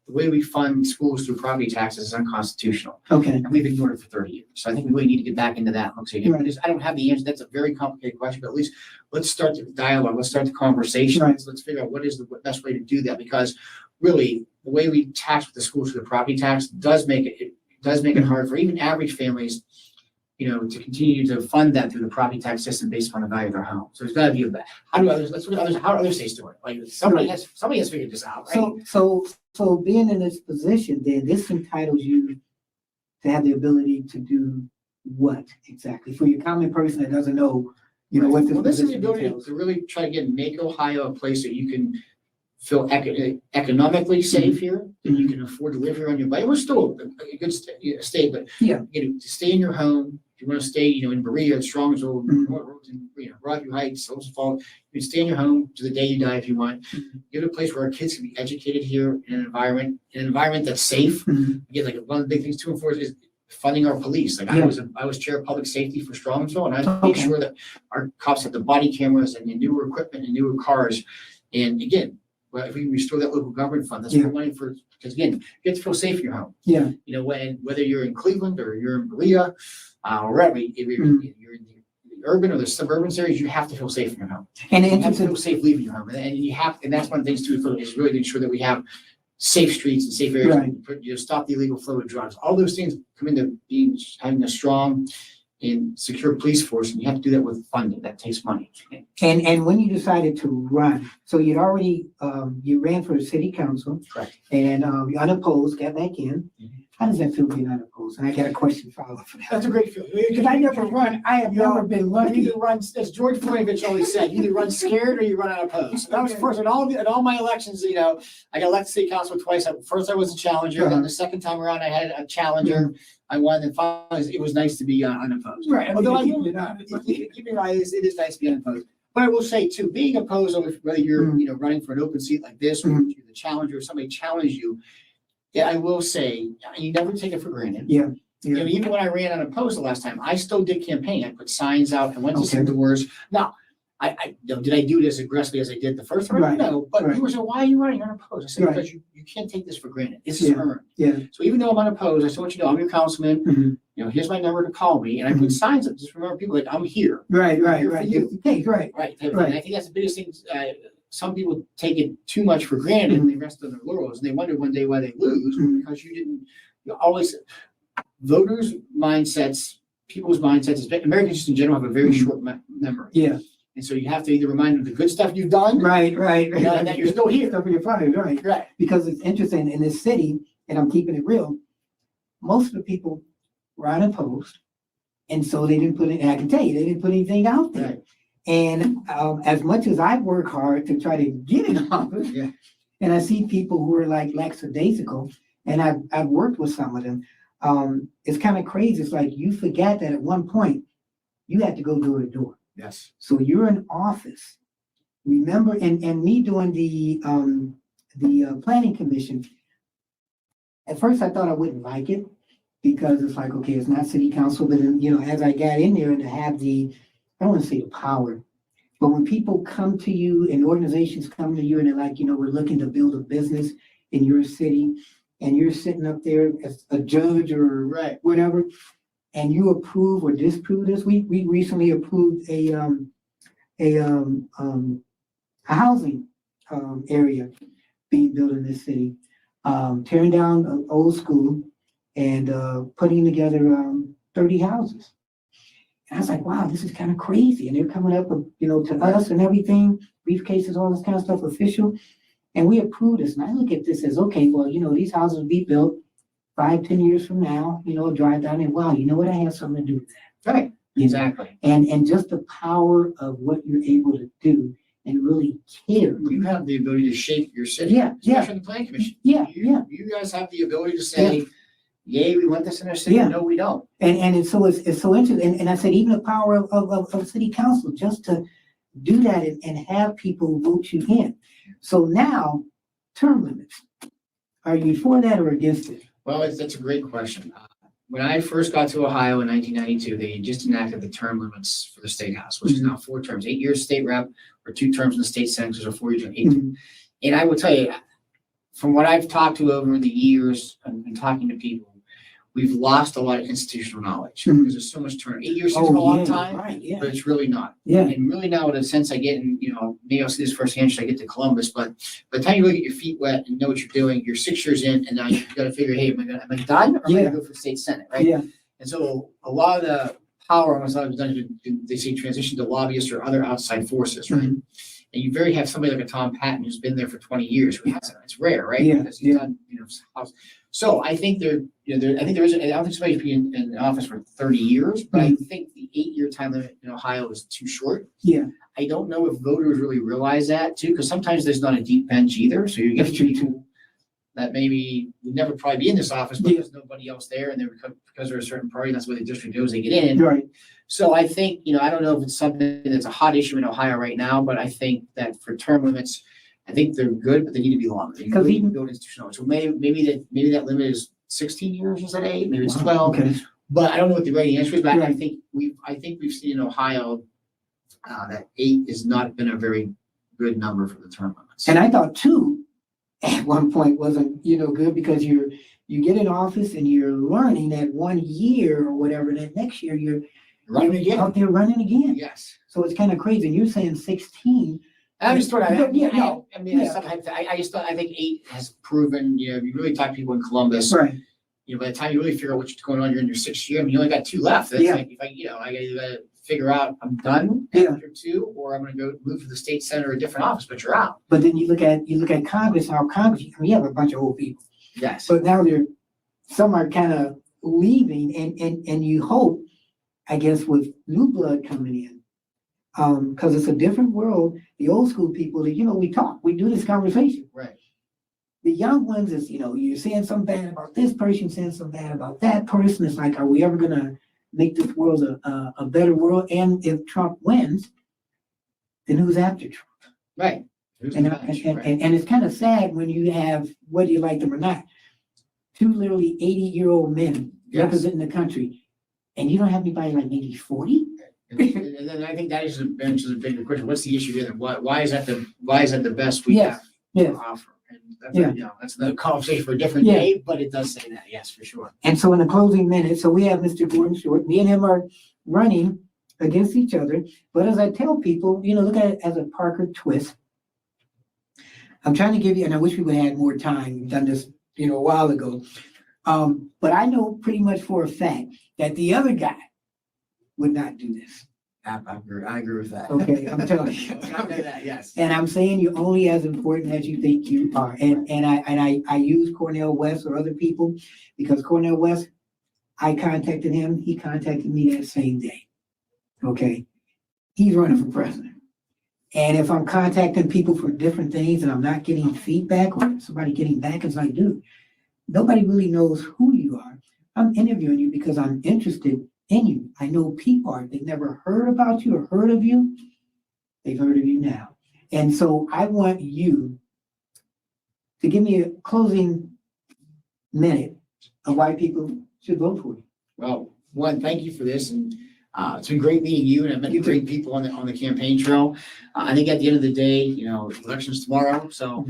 the way we fund schools through property taxes is unconstitutional. okay, And we've ignored it for 30 years. So I think we really need to get back into that. Right. I don't have the answer. That's a very complicated question, but at least let's start the dialogue. Let's start the conversation. Right. Let's figure out what is the best way to do that, because really the way we tax the schools for the property tax does make it hard for even average families, to continue to fund that through the property tax system based upon the value of their home. So there's got to be how do other states do it? Like somebody has figured this out, right? so being in this position, then this entitles you to have the ability to do what exactly? For your common person that doesn't know, what this Well, this is the position ability entails. to really try to make Ohio a place that you can feel economically safe here, that you can afford to live here on your budget. We're still a good state, but Yeah. to stay in your home. If you want to stay, in Berea, Strongsville, Mhm. Rocky Heights, Holmes Falls, you can stay in your home to the day you die if you want. Mhm. Give it a place where our kids can be educated here in an environment that's safe. Mhm. Again, like one of the big things to enforce is funding our police. Like Yeah. I was chair of public safety for Strongsville, and I made Okay. sure that our cops had the body cameras and the newer equipment and newer cars. And again, if we restore that local government fund, that's Yeah. more money because again, you get to feel safe in your home. Yeah, Whether you're in Cleveland or you're in Berea, Wherever, if you're in the urban or the suburban areas, you have to feel safe in your home. And You have to interesting, feel safe leaving your home, and and that's one of the things too, is really to ensure that we have safe streets and safe areas, Right. Stop the illegal flow of drugs. All those things come into being, having a strong and secure police force, and you have to do that with funding. That takes money. and when you decided to run, so you'd already, you ran for the city council. Correct. And, you unopposed, got back in. Mhm. How does that feel being unopposed? And I got a question follow-up for that. That's a great feeling. Because I never run, I have never been You lucky. either run, as George Floydovich always said, you either run scared or you run unopposed. That was first in all my elections. I got elected city council twice. First, I was a challenger. Then the second time around, I had a challenger. I won. And finally, it was nice to be unopposed. Right. Although Keep it on. keep it right, it is nice to be unopposed. But I will say too, being opposed, whether you're running for an open seat like this, or you're the challenger, or somebody challenge you. Yeah, I will say, you never take it for granted. Yeah. Even when I ran unopposed the last time, I still did campaign. I put signs out and went to some Okay. doors. Now, did I do it as aggressively as I did the first time? Right. No, but Right. people say, why are you running unopposed? I said, Right. because you can't take this for granted. This is Yeah. earned. Yeah. So even though I'm unopposed, I still want you to know I'm your councilman. Mhm. Here's my number to call me. And I put signs up. Just remember people like, I'm here. Right, right, Here for right. you. Hey, right. Right. And Right. I think that's the biggest thing. Some people take it too much for granted and they rest on their laurels and they wonder one day why they lose because you always voters' mindsets, people's mindsets, Americans just in general have a very short memory. Yeah. And so you have to either remind them of the good stuff you've done. Right, right. And that you're still here. Stuff in your pocket, right. Right. Because it's interesting in this city, and I'm keeping it real, most of the people were unopposed. And so they didn't put it, and I can tell you, they didn't put anything out there. Right. And as much as I work hard to try to get in office, Yeah. and I see people who are like lackadaisical, and I've worked with some of them, it's kind of crazy. It's like you forget that at one point you had to go door to door. Yes. So you're in office. Remember, and me doing the planning commission. At first, I thought I wouldn't like it because it's like, okay, it's not city council, but then, as I got in there and to have I don't want to say the power, but when people come to you and organizations come to you and they're like, we're looking to build a business in your city, and you're sitting up there as a judge or Right. whatever, and you approve or disapprove this. We recently approved a housing area being built in this city, tearing down an old school and putting together 30 houses. And I was like, wow, this is kind of crazy. And they're coming up with, to us and everything, briefcases, all this kind of stuff official. And we approved this. And I look at this as, okay, well, these houses will be built 5-10 years from now, drive down and wow, you know what? I have something to do with that. Right. Exactly. And just the power of what you're able to do and really care. You have the ability to shape your city. Yeah, yeah. Especially in the planning commission. Yeah, You guys have the ability to say, yay, we want this in our city. Yeah. No, we don't. And it's so interesting. And I said, even the power of city council, just to do that and have people vote you in. So now, term limits. Are you for that or against it? Well, that's a great question. When I first got to Ohio in 1992, they just enacted the term limits for the state house, which is now 4 terms, 8 years state rep or 2 terms in the state senate, so 4 years and 8 terms. And I will tell you, from what I've talked to over the years and talking to people, we've lost a lot of institutional knowledge because there's so much turn. 8 years seems like a long time, right, yeah. but it's really not. Yeah. And really now, in a sense, I get, and maybe I'll see this firsthand should I get to Columbus, but by the time you really get your feet wet and know what you're doing, you're 6 years in, and now you've got to figure, hey, am I done, or am I going to go for the state senate, right? Yeah. And so a lot of the power almost always done is they say transition to lobbyists or other outside forces, right? Mhm. And you have somebody like a Tom Patton who's been there for 20 years who hasn't. It's rare, right? Yeah, Because he's done, house. So I think I don't think somebody should be in office for 30 years, but I think the 8-year time limit in Ohio is too short. Yeah. I don't know if voters really realize that too, because sometimes there's not a deep bench either. So you get That's true, people that maybe would never probably be in this office, but there's nobody else there, and because they're a certain party, that's where the district goes, they get in. Right. So I think, I don't know if it's something that's a hot issue in Ohio right now, but I think that for term limits, I think they're good, but they need to be longer. They Because need to even- build institutional. So maybe that limit is 16 years instead of 8, maybe it's 12. Okay. But I don't know what the right answer is. But I Right. think we've seen in Ohio that 8 has not been a very good number for the term limits. And I thought 2 at one point wasn't, good because you're you get in office and you're learning that 1 year or whatever, that next year you're Running again. out there running again. Yes. So it's kind of crazy. And you're saying 16. I'm just throwing out. Yeah, no. I mean, Yeah. I just thought, I think 8 has proven, you know, if you really talk to people in Columbus, Right. you know, by the time you really figure out what's going on, you're in your 6th year. I mean, you only got 2 left. That's Yeah. like, if I, you know, I gotta figure out I'm done Yeah. after 2, or I'm gonna go move to the state center or a different office, but you're out. But then you look at Congress, how Congress, I mean, you have a bunch of old people. Yes. So now some are kind of leaving and you hope, I guess, with new blood coming in. Because it's a different world. The old school people, we talk, we do this conversation. Right. The young ones is, you're saying something bad about this person, saying something bad about that person. It's like, are we ever gonna make this world a better world? And if Trump wins, then who's after Trump? Right. And it's kind of sad when you have, whether you like them or not, 2 literally 80-year-old men Yes. representing the country, and you don't have anybody like maybe 40? And then I think that is a bigger question. What's the issue here? Why is that the best we Yes, have yes. to offer? And that's, Yeah. you know, that's the conversation for a different Yeah. day, but it does say that, yes, for sure. And so in the closing minutes, so we have Mr. Gordon Short, me and him are running against each other. But as I tell people, look at it as a Parker twist. I'm trying to give you, and I wish we would have had more time. We've done this, a while ago. But I know pretty much for a fact that the other guy would not do this. I agree with that. Okay, I'm telling you. I know that, yes. And I'm saying you're only as important as you think you are. And I use Cornel West or other people because Cornel West, I contacted him. He contacted me that same day. Okay. He's running for president. And if I'm contacting people for different things and I'm not getting feedback or somebody getting back, it's like, dude, nobody really knows who you are. I'm interviewing you because I'm interested in you. I know people are, they've never heard about you or heard of you. They've heard of you now. And so I want you to give me a closing minute of why people should vote for you. Well, one, thank you for this, and it's been great meeting you, and I've met You too. great people on the campaign trail. I think at the end of the day, election's tomorrow, so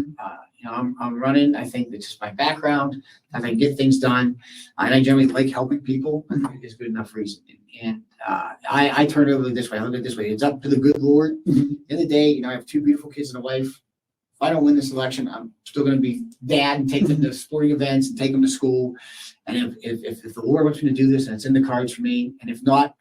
I'm running. I think that just my background, I can get things done, and I generally like helping people. I think it's good enough reason. And I turn it over this way. I look at it this way. It's up to the good Lord. Mhm. At the end of the day, I have 2 beautiful kids and a wife. If I don't win this election, I'm still going to be dad and take them to sporting events and take them to school. And if the Lord wants me to do this and it's in the cards for me, and if not,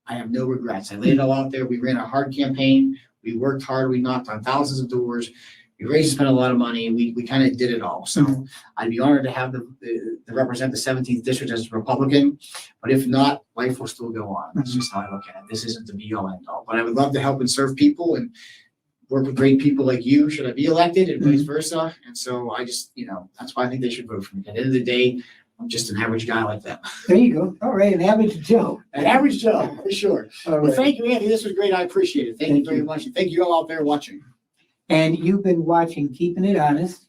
I have no regrets. I laid it all out there. We ran a hard campaign. We worked hard. We knocked on thousands of doors. We raised and spent a lot of money. We kind of did it all. So I'd be honored to have the represent the 17th district as a Republican. But if not, life will still go on. That's just how I look at it. This isn't the be all end all. But I would love to help and serve people and work with great people like you, should I be elected, and vice versa. And so I just, that's why I think they should vote for me. At the end of the day, I'm just an average guy like them. There you go. All right, an average Joe. An average Joe, for sure. All Well, right. thank you, Andy. This was great. I appreciate it. Thank you very much. And thank you all out there watching. And you've been watching Keeping It Honest.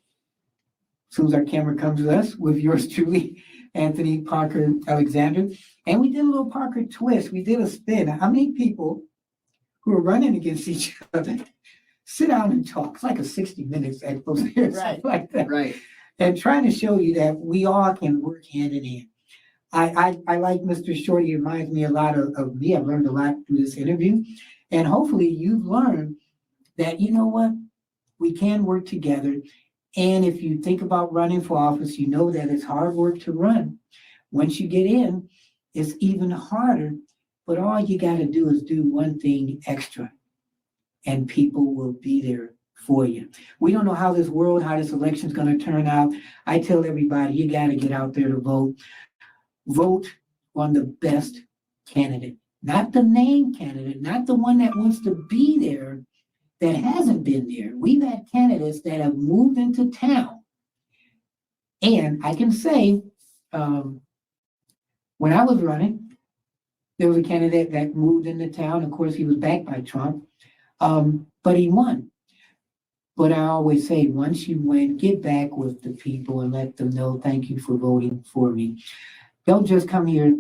As soon as our camera comes with us, with yours truly, Anthony Parker Alexander. And we did a little Parker twist. We did a spin. How many people who are running against each other sit down and talk? It's like a 60 minutes expose or Right. something like that. Right. And trying to show you that we all can work hand in hand. I like Mr. Short. He reminds me a lot of me. I've learned a lot through this interview. And hopefully you've learned that, you know what, we can work together. And if you think about running for office, you know that it's hard work to run. Once you get in, it's even harder. But all you got to do is do one thing extra, and people will be there for you. We don't know how this election is going to turn out. I tell everybody, you got to get out there to vote. Vote on the best candidate, not the name candidate, not the one that wants to be there, that hasn't been there. We've had candidates that have moved into town. And I can say, when I was running, there was a candidate that moved into town. Of course, he was backed by Trump, but he won. But I always say, once you win, get back with the people and let them know, thank you for voting for me. Don't just come here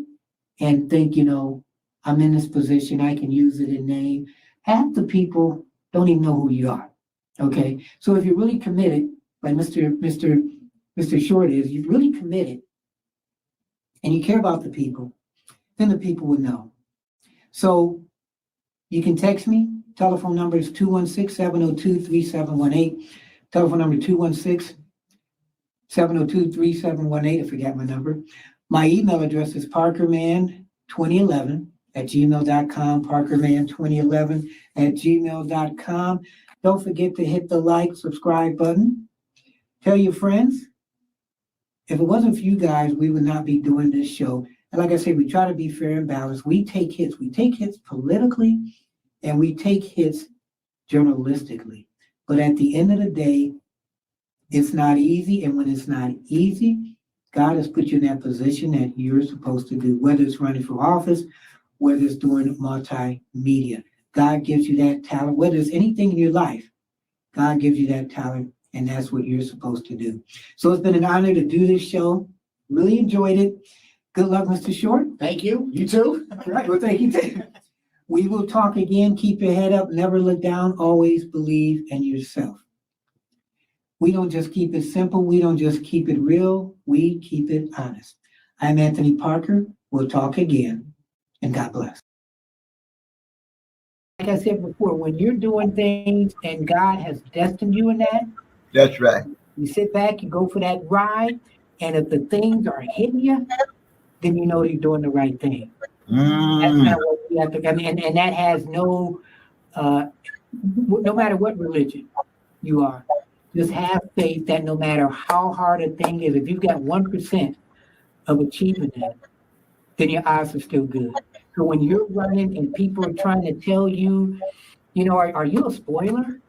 and think, I'm in this position, I can use it in name. Half the people don't even know who you are. Okay. So if you're really committed, like Mr. Mr. Short is, you're really committed and you care about the people, then the people would know. So you can text me. Telephone number is 216-702-3718. Telephone number 216-702-3718. I forgot my number. My email address is parkerman2011@gmail.com, parkerman2011@gmail.com. Don't forget to hit the like, subscribe button. Tell your friends. If it wasn't for you guys, we would not be doing this show. And like I said, we try to be fair and balanced. We take hits. We take hits politically and we take hits journalistically. But at the end of the day, it's not easy. And when it's not easy, God has put you in that position that you're supposed to do, whether it's running for office, whether it's doing multimedia. God gives you that talent, whether it's anything in your life, God gives you that talent, and that's what you're supposed to do. So it's been an honor to do this show. Really enjoyed it. Good luck, Mr. Short. Thank you. You too. All right, well, thank you. We will talk again. Keep your head up. Never look down. Always believe in yourself. We don't just keep it simple. We don't just keep it real. We keep it honest. I'm Anthony Parker. We'll talk again, and God bless. Like I said before, when you're doing things and God has destined you in that, That's right. you sit back, you go for that ride, and if the things are hitting you, then you know you're doing the right thing. That's kind of what we have to, I mean, and that has no matter what religion you are, just have faith that no matter how hard a thing is, if you've got 1% of achieving that, then your odds are still good. So when you're running and people are trying to tell you, are you a spoiler?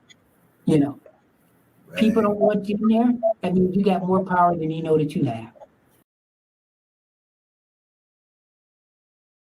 People don't want you in there. That means you got more power than you know that you have.